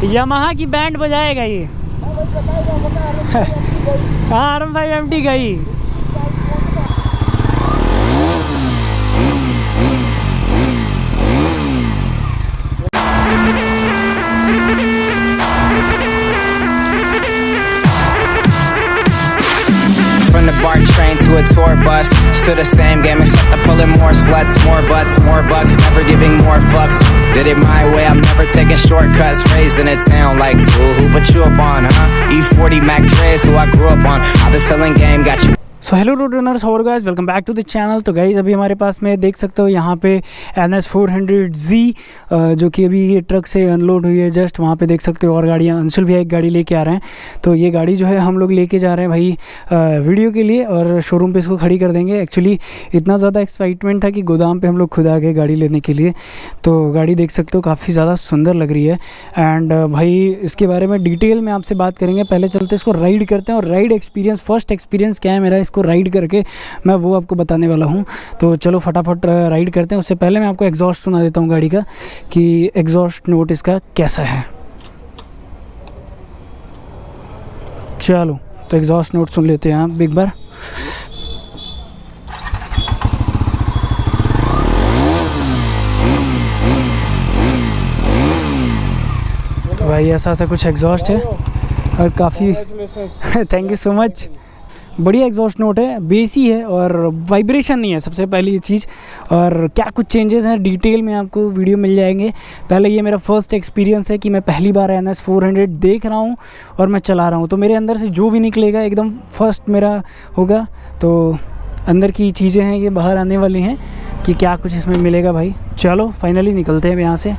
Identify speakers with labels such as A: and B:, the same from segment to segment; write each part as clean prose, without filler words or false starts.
A: Yamaha की band बजाएगा ये। हाँ RM5 MT का ही।
B: From the BART train to a tour bus, still the same game except I'm pulling more sluts, more butts, more bucks, never giving more fucks. Did it my way, I'm never taking shortcuts. Raised in a town like fool, who put you up on, huh? E40 Mac Dre's who I grew up on. I've been selling game, got you.
A: So hello road runners, और guys welcome back to the channel. तो guys अभी हमारे पास में देख सकते हो यहाँ पे NS400Z जो कि अभी ये ट्रक से अनलोड हुई है जस्ट। वहाँ पे देख सकते हो और गाड़ियाँ, अंशुल भैया एक गाड़ी लेके आ रहे हैं। तो ये गाड़ी जो है हम लोग लेके जा रहे हैं भाई वीडियो के लिए, और शोरूम पे इसको खड़ी कर देंगे। एक्चुअली इतना ज़्यादा एक्साइटमेंट था कि गोदाम पे हम लोग खुद आ गए गाड़ी लेने के लिए। तो गाड़ी देख सकते हो काफ़ी ज़्यादा सुंदर लग रही है। एंड भाई इसके बारे में डिटेल में आपसे बात करेंगे। पहले चलते इसको राइड करते हैं, और राइड एक्सपीरियंस, फर्स्ट एक्सपीरियंस क्या है मेरा इसको राइड करके, मैं वो आपको बताने वाला हूँ। तो चलो फटाफट राइड करते हैं। उससे पहले मैं आपको एग्जॉस्ट सुना देता हूँ गाड़ी का, कि एग्जॉस्ट नोट इसका कैसा है। चलो तो एग्जॉस्ट नोट सुन लेते हैं आप एक बार। तो भाई ऐसा कुछ एग्जॉस्ट है, और काफ़ी थैंक यू सो मच। बढ़िया एग्जॉस्ट नोट है, बेसी है और वाइब्रेशन नहीं है, सबसे पहली ये चीज़। और क्या कुछ चेंजेस हैं डिटेल में आपको वीडियो मिल जाएंगे। पहले ये मेरा फर्स्ट एक्सपीरियंस है कि मैं पहली बार NS400 देख रहा हूँ और मैं चला रहा हूँ। तो मेरे अंदर से जो भी निकलेगा एकदम फर्स्ट मेरा होगा। तो अंदर की चीज़ें हैं ये बाहर आने वाली हैं कि क्या कुछ इसमें मिलेगा भाई। चलो फाइनली निकलते हैं यहाँ से।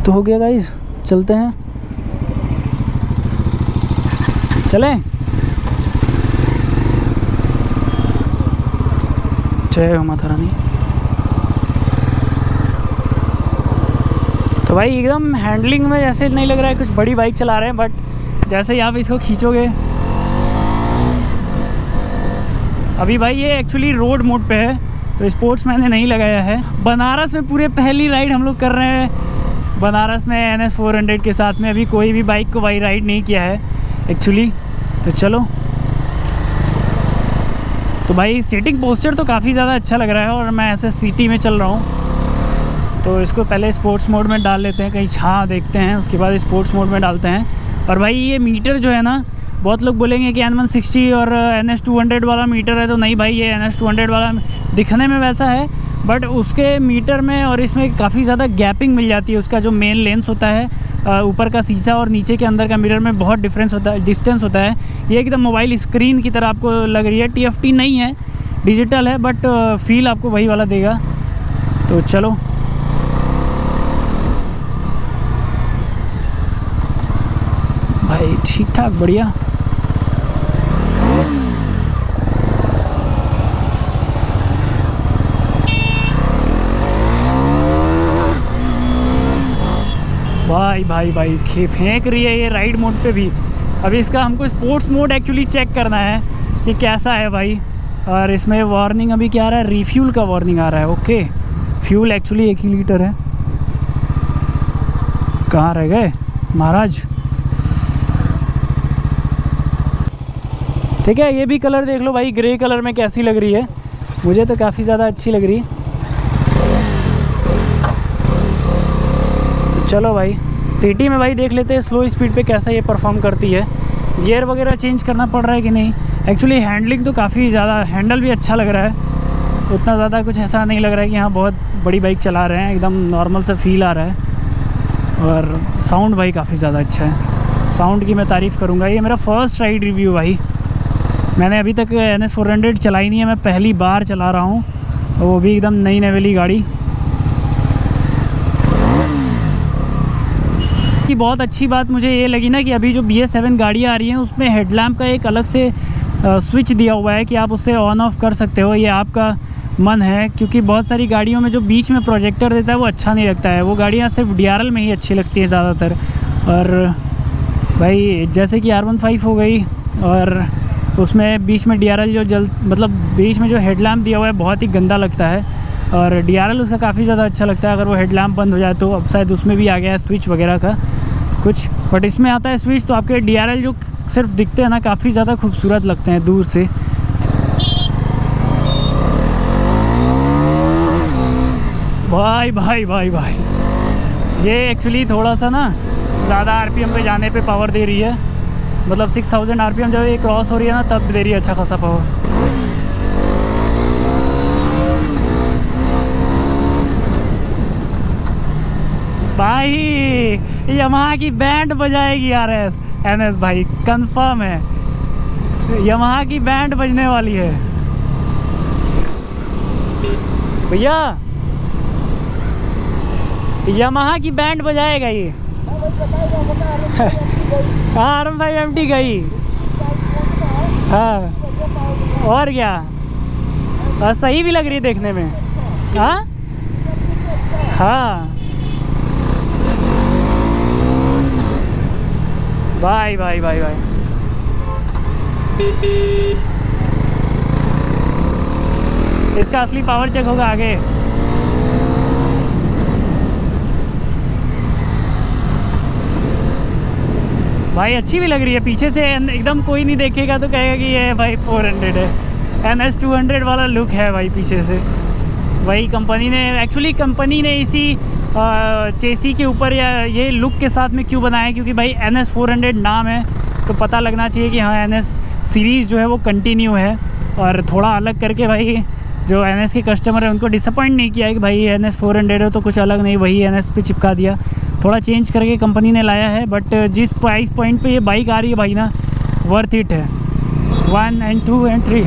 A: तो हो गया गाइस, चलते हैं, चलें। जय हो माता रानी। तो भाई एकदम हैंडलिंग में जैसे नहीं लग रहा है कुछ बड़ी बाइक चला रहे हैं, बट जैसे ही आप इसको खींचोगे। अभी भाई ये एक्चुअली रोड मोड पे है, तो स्पोर्ट्स मैंने नहीं लगाया है। बनारस में पूरे पहली राइड हम लोग कर रहे हैं बनारस में NS400 के साथ में। अभी कोई भी बाइक को भाई राइड नहीं किया है एक्चुअली। तो चलो, तो भाई सीटिंग पोस्चर तो काफ़ी ज़्यादा अच्छा लग रहा है, और मैं ऐसे सिटी में चल रहा हूँ। तो इसको पहले स्पोर्ट्स मोड में डाल लेते हैं, कहीं छाँ देखते हैं, उसके बाद स्पोर्ट्स मोड में डालते हैं। और भाई ये मीटर जो है ना, बहुत लोग बोलेंगे कि N160 और NS200 वाला मीटर है। तो नहीं भाई, ये NS200 वाला दिखने में वैसा है, बट उसके मीटर में और इसमें काफ़ी ज़्यादा गैपिंग मिल जाती है। उसका जो मेन लेंस होता है, ऊपर का शीशा और नीचे के अंदर का मिरर में बहुत डिफरेंस होता है, डिस्टेंस होता है। ये एकदम मोबाइल स्क्रीन की तरह आपको लग रही है। TFT नहीं है, डिजिटल है, बट फील आपको वही वाला देगा। तो चलो भाई, ठीक ठाक बढ़िया। भाई भाई भाई फेंक रही है ये राइड मोड पे भी। अभी इसका हमको स्पोर्ट्स मोड एक्चुअली चेक करना है कि कैसा है भाई। और इसमें वार्निंग अभी क्या आ रहा है, रिफ्यूल का वार्निंग आ रहा है। ओके, फ्यूल एक्चुअली 1 ही लीटर है। कहाँ रह गए महाराज। ठीक है, ये भी कलर देख लो भाई, ग्रे कलर में कैसी लग रही है। मुझे तो काफ़ी ज़्यादा अच्छी लग रही है। तो चलो भाई TT में भाई देख लेते हैं स्लो स्पीड पे कैसा ये परफॉर्म करती है। गियर वगैरह चेंज करना पड़ रहा है कि नहीं। एक्चुअली हैंडलिंग तो काफ़ी ज़्यादा, हैंडल भी अच्छा लग रहा है। उतना ज़्यादा कुछ ऐसा नहीं लग रहा है कि हाँ बहुत बड़ी बाइक चला रहे हैं, एकदम नॉर्मल सा फील आ रहा है। और साउंड भाई काफ़ी ज़्यादा अच्छा है, साउंड की मैं तारीफ़ करूँगा। ये मेरा फर्स्ट राइड रिव्यू भाई, मैंने अभी तक NS400 चलाई नहीं है, मैं पहली बार चला रहा हूँ, वो भी एकदम नई नवेली गाड़ी की। बहुत अच्छी बात मुझे ये लगी ना कि अभी जो BS7 गाड़ियाँ आ रही हैं उसमें हेडलैम्प का एक अलग से स्विच दिया हुआ है कि आप उससे ऑन ऑफ कर सकते हो, ये आपका मन है। क्योंकि बहुत सारी गाड़ियों में जो बीच में प्रोजेक्टर देता है वो अच्छा नहीं लगता है, वो गाड़ियाँ सिर्फ DRL में ही अच्छी लगती है ज़्यादातर। और भाई जैसे कि R15 हो गई, और उसमें बीच में DRL जो मतलब बीच में जो हेडलैम्प दिया हुआ है बहुत ही गंदा लगता है। और DRL उसका काफ़ी ज़्यादा अच्छा लगता है। अगर वो हेडलैम्प बंद हो जाए तो अब शायद उसमें भी आ गया है स्विच वगैरह का कुछ, बट इसमें आता है स्विच। तो आपके DRL जो सिर्फ दिखते हैं ना काफ़ी ज़्यादा खूबसूरत लगते हैं दूर से। भाई भाई भाई भाई, ये एक्चुअली थोड़ा सा ना ज़्यादा RPM पे जाने पे पावर दे रही है। मतलब 6000 RPM जब ये क्रॉस हो रही है ना तब दे रही है अच्छा खासा पावर। भाई यामाहा की बैंड बजाएगी NS भाई, कंफर्म है यामाहा की बैंड बजने वाली है भैया। यामाहा की बैंड बजाएगा ये। हाँ RM5 MT गई। हाँ और क्या, और सही भी लग रही है देखने में। हाँ हाँ भाई भाई भाई भाई, इसका असली पावर चेक होगा आगे। भाई अच्छी भी लग रही है पीछे से, एकदम कोई नहीं देखेगा तो कहेगा कि ये भाई 400 है। NS 200 वाला लुक है भाई पीछे से। वही कंपनी ने एक्चुअली इसी चेसी के ऊपर या ये लुक के साथ में क्यों बनाया है, क्योंकि भाई NS 400 नाम है तो पता लगना चाहिए कि हाँ NS सीरीज़ जो है वो कंटिन्यू है। और थोड़ा अलग करके भाई जो NS के कस्टमर है उनको डिसअपॉइंट नहीं किया है कि भाई NS 400 है तो कुछ अलग नहीं, वही NS पे चिपका दिया। थोड़ा चेंज करके कंपनी ने लाया है, बट जिस प्राइस पॉइंट पे ये बाइक आ रही है भाई ना, वर्थ इट है। 1 and 2 and 3।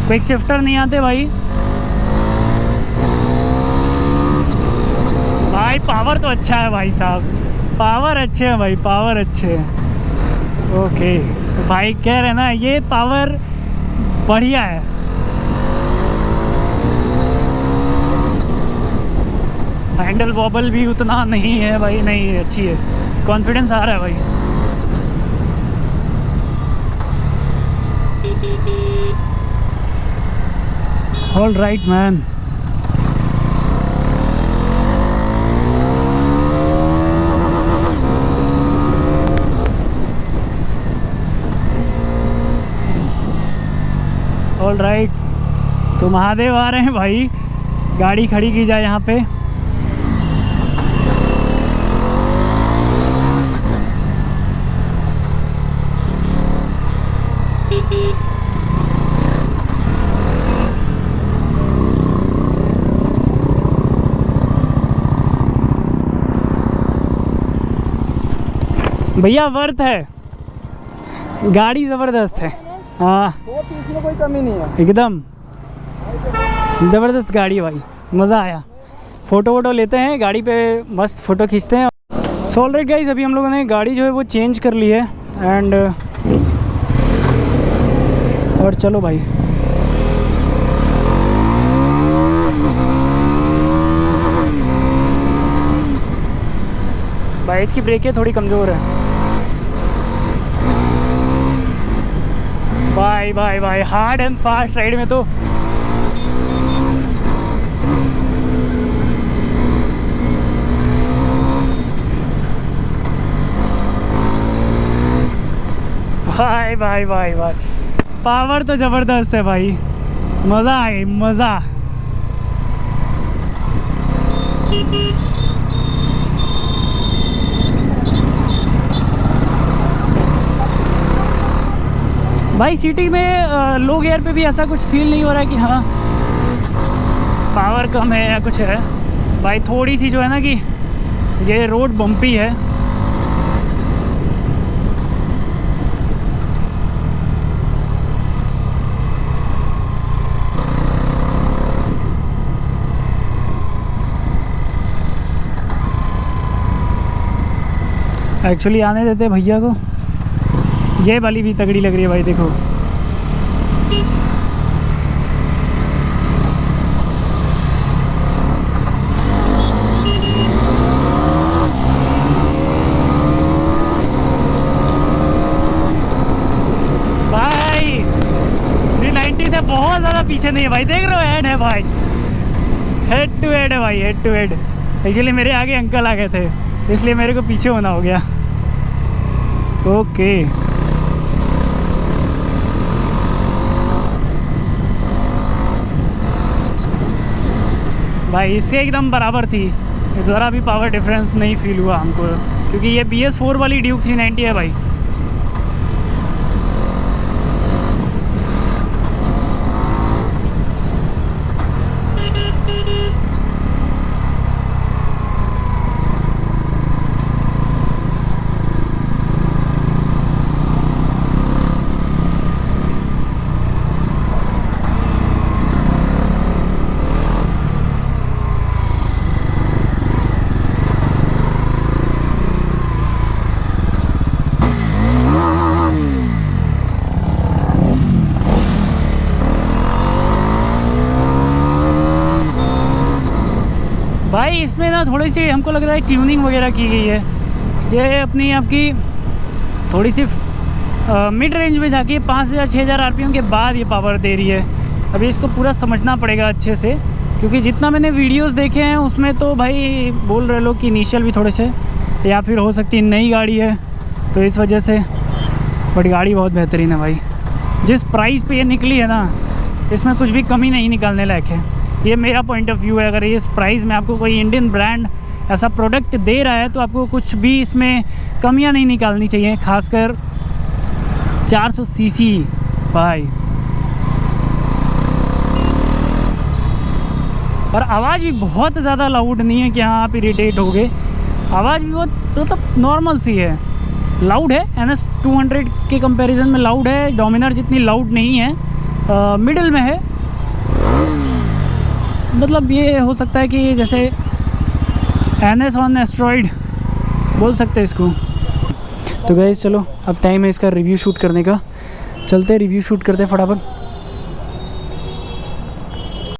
A: क्विक शिफ्टर नहीं आते भाई। भाई पावर तो अच्छा है भाई साहब, पावर अच्छे हैं भाई, पावर अच्छे हैं। ओके भाई कह रहे ना ये पावर बढ़िया है। हैंडल वॉबल भी उतना नहीं है भाई, नहीं अच्छी है, कॉन्फिडेंस आ रहा है भाई। All right man. All right, तो महादेव आ रहे हैं भाई, गाड़ी खड़ी की जाए यहाँ पे। भैया वर्थ है, गाड़ी ज़बरदस्त है। हाँ
C: वो पीस में कोई कमी नहीं है,
A: एकदम ज़बरदस्त गाड़ी है भाई, मज़ा आया। फ़ोटो वोटो लेते हैं गाड़ी पे, मस्त फ़ोटो खींचते हैं। सो ऑलराइट गाइस, अभी हम लोगों ने गाड़ी जो है वो चेंज कर ली है एंड और चलो भाई। भाई इसकी ब्रेकें थोड़ी कमज़ोर है। भाई भाई भाई हार्ड एंड फास्ट राइड में तो भाई भाई भाई भाई पावर तो ज़बरदस्त है भाई, मज़ा आ गई, मज़ा। भाई सिटी में लो गियर पे भी ऐसा कुछ फील नहीं हो रहा है कि हाँ पावर कम है या कुछ है। भाई थोड़ी सी जो है ना कि ये रोड बम्पी है। एक्चुअली आने देते भैया को, ये वाली भी तगड़ी लग रही है भाई, देखो पीछे नहीं है भाई, देख रहे हो हेड है भाई, हेड टू हेड है भाई, हेड टू हेड। एक्चुअली मेरे आगे अंकल आ गए थे इसलिए मेरे को पीछे होना हो गया। ओके भाई इससे एकदम बराबर थी, ज़रा भी पावर डिफरेंस नहीं फील हुआ हमको, क्योंकि ये BS4 वाली ड्यूक 390 है भाई। भाई इसमें ना थोड़ी सी हमको लग रहा है ट्यूनिंग वगैरह की गई है, ये अपनी आपकी थोड़ी सी मिड रेंज में जाके 5000-6000 RPM के बाद ये पावर दे रही है। अभी इसको पूरा समझना पड़ेगा अच्छे से, क्योंकि जितना मैंने वीडियोस देखे हैं उसमें तो भाई बोल रहे लोग कि इनिशियल भी थोड़े से, या फिर हो सकती है नई गाड़ी है तो इस वजह से, बट गाड़ी बहुत बेहतरीन है भाई। जिस प्राइस पे ये निकली है ना, इसमें कुछ भी कमी नहीं निकालने लायक है, ये मेरा पॉइंट ऑफ व्यू है। अगर इस प्राइस में आपको कोई इंडियन ब्रांड ऐसा प्रोडक्ट दे रहा है तो आपको कुछ भी इसमें कमियां नहीं निकालनी चाहिए, खासकर 400 सीसी भाई। और आवाज़ भी बहुत ज़्यादा लाउड नहीं है कि हाँ आप इरिटेट हो गए, आवाज़ भी बहुत मतलब नॉर्मल सी है, लाउड है। NS 200 के कंपैरिजन में लाउड है, डोमिनर जितनी लाउड नहीं है, मिडिल में है। मतलब ये हो सकता है कि जैसे NS ऑन एस्ट्रॉइड बोल सकते हैं इसको। तो गाइस चलो अब टाइम है इसका रिव्यू शूट करने का, चलते रिव्यू शूट करते हैं फटाफट।